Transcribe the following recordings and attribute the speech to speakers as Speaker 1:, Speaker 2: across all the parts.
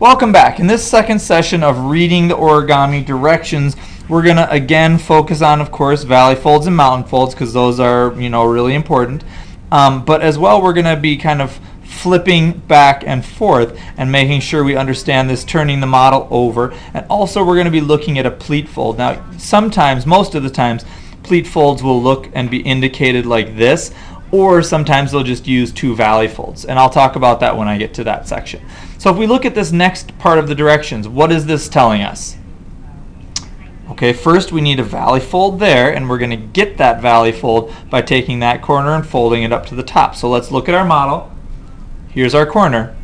Speaker 1: Welcome back. In this second session of reading the origami directions, we're going to again focus on, of course, valley folds and mountain folds because those are, really important. But as well, we're going to be kind of flipping back and forth and making sure we understand this turning the model over. And also, we're going to be looking at a pleat fold. Now, sometimes, most of the times, pleat folds will look and be indicated like this, or sometimes they'll just use two valley folds. And I'll talk about that when I get to that section. So if we look at this next part of the directions, what is this telling us? Okay, first we need a valley fold there, and we're going to get that valley fold by taking that corner and folding it up to the top. So let's look at our model. Here's our corner,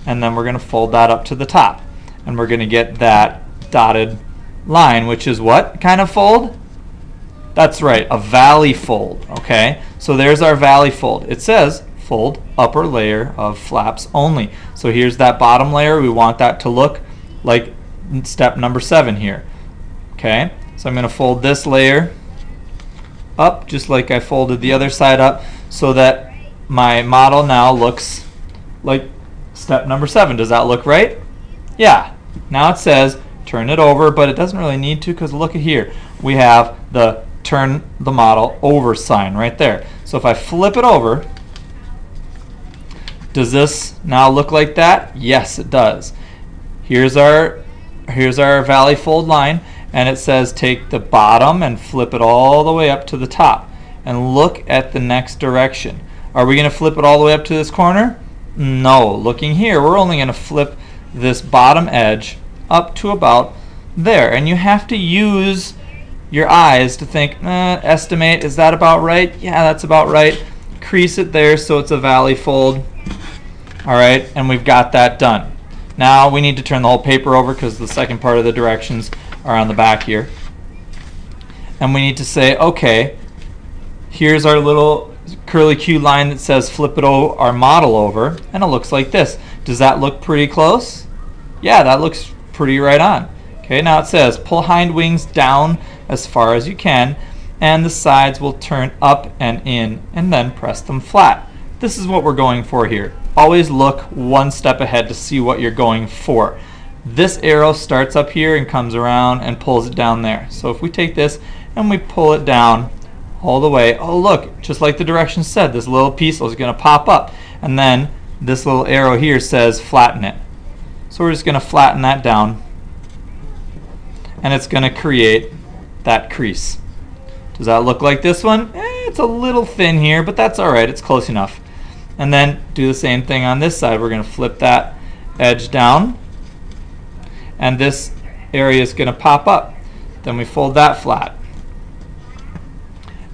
Speaker 1: and then we're going to fold that up to the top. And we're going to get that dotted line, which is what kind of fold? That's right, a valley fold. Okay, so there's our valley fold. It says fold upper layer of flaps only. So here's that bottom layer. We want that to look like step number 7 here. Okay, so I'm going to fold this layer up just like I folded the other side up so that my model now looks like step number 7. Does that look right? Yeah. Now it says turn it over, but it doesn't really need to because look at here. We have the turn the model over sign right there. So if I flip it over, does this now look like that? Yes, it does. Here's our valley fold line, and it says take the bottom and flip it all the way up to the top. And look at the next direction. Are we going to flip it all the way up to this corner? No. Looking here, we're only going to flip this bottom edge up to about there. And you have to use your eyes to think, estimate, is that about right? Yeah, that's about right. Crease it there so it's a valley fold. All right, and we've got that done. Now we need to turn the whole paper over because the second part of the directions are on the back here. And we need to say, okay, here's our little curly Q line that says flip it our model over, and it looks like this. Does that look pretty close? Yeah, that looks pretty right on. Okay, now it says pull hind wings down as far as you can, and the sides will turn up and in, and then press them flat. This is what we're going for here. Always look one step ahead to see what you're going for. This arrow starts up here and comes around and pulls it down there. So if we take this and we pull it down all the way, oh look, just like the directions said, this little piece is going to pop up, and then this little arrow here says flatten it. So we're just going to flatten that down, and it's going to create that crease. Does that look like this one? It's a little thin here, but that's all right. It's close enough. And then do the same thing on this side. We're going to flip that edge down, and this area is going to pop up. Then we fold that flat.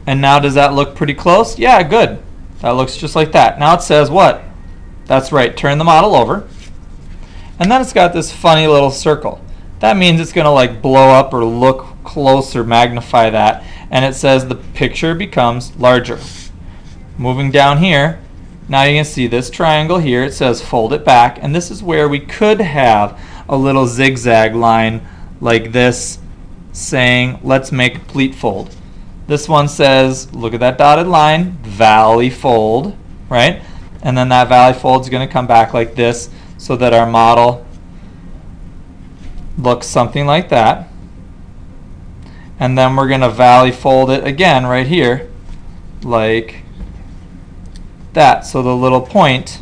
Speaker 1: And now does that look pretty close? Yeah, good. That looks just like that. Now it says what? That's right, turn the model over. And then it's got this funny little circle. That means it's going to like blow up or look close or magnify that. And it says the picture becomes larger. Moving down here, now you can see this triangle here. It says fold it back, and this is where we could have a little zigzag line like this saying let's make a pleat fold. This one says look at that dotted line, valley fold, right? And then that valley fold is going to come back like this so that our model looks something like that. And then we're going to valley fold it again right here like that, so the little point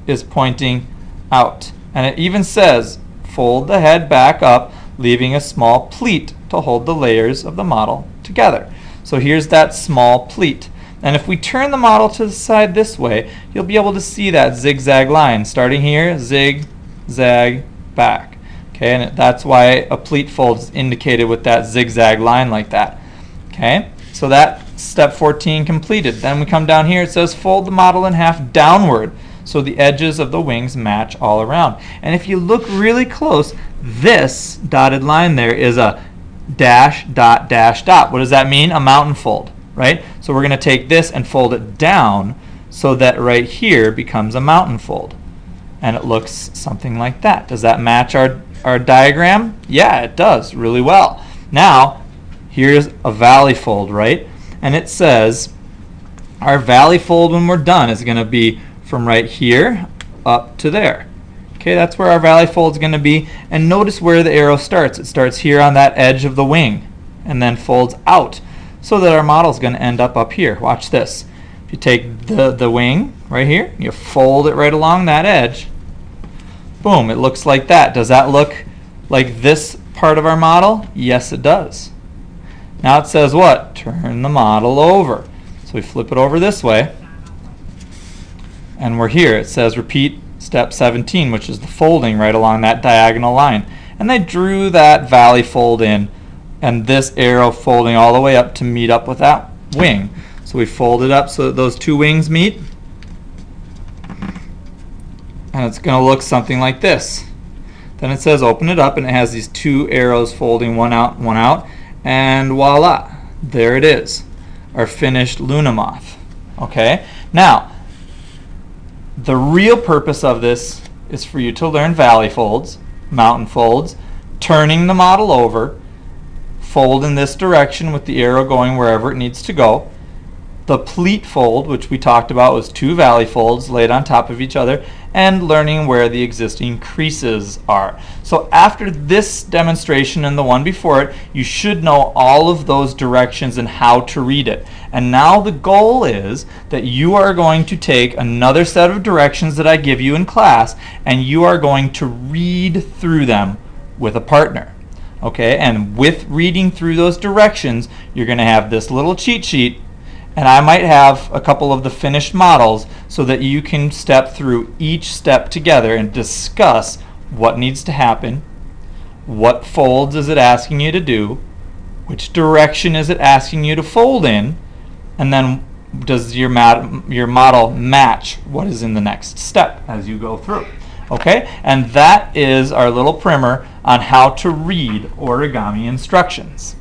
Speaker 1: is pointing out. And it even says fold the head back up, leaving a small pleat to hold the layers of the model together. So here's that small pleat. And if we turn the model to the side this way, you'll be able to see that zigzag line starting here, zig, zag, back. Okay, and that's why a pleat fold is indicated with that zigzag line like that. Okay, so that step 14 completed. Then we come down here, it says fold the model in half downward so the edges of the wings match all around. And if you look really close, this dotted line there is a dash, dot, dash, dot. What does that mean? A mountain fold, right? So we're going to take this and fold it down so that right here becomes a mountain fold. And it looks something like that. Does that match our diagram? Yeah, it does really well. Now, here's a valley fold, right? And it says our valley fold when we're done is going to be from right here up to there. Okay, that's where our valley fold is going to be. And notice where the arrow starts. It starts here on that edge of the wing and then folds out so that our model is going to end up here. Watch this. If you take the wing right here, you fold it right along that edge. Boom, it looks like that. Does that look like this part of our model? Yes, it does. Now it says what? Turn the model over. So we flip it over this way. And we're here. It says repeat step 17, which is the folding right along that diagonal line. And they drew that valley fold in, and this arrow folding all the way up to meet up with that wing. So we fold it up so that those two wings meet. And it's going to look something like this. Then it says open it up, and it has these two arrows folding one out, and voila, there it is, our finished Luna moth. Okay, now the real purpose of this is for you to learn valley folds, mountain folds, turning the model over, fold in this direction with the arrow going wherever it needs to go. The pleat fold, which we talked about, was two valley folds laid on top of each other, and learning where the existing creases are. So after this demonstration and the one before it, you should know all of those directions and how to read it. And now the goal is that you are going to take another set of directions that I give you in class, and you are going to read through them with a partner. Okay, and with reading through those directions, you're going to have this little cheat sheet, and I might have a couple of the finished models so that you can step through each step together and discuss what needs to happen, what folds is it asking you to do, which direction is it asking you to fold in, and then does your model match what is in the next step as you go through. Okay, and that is our little primer on how to read origami instructions.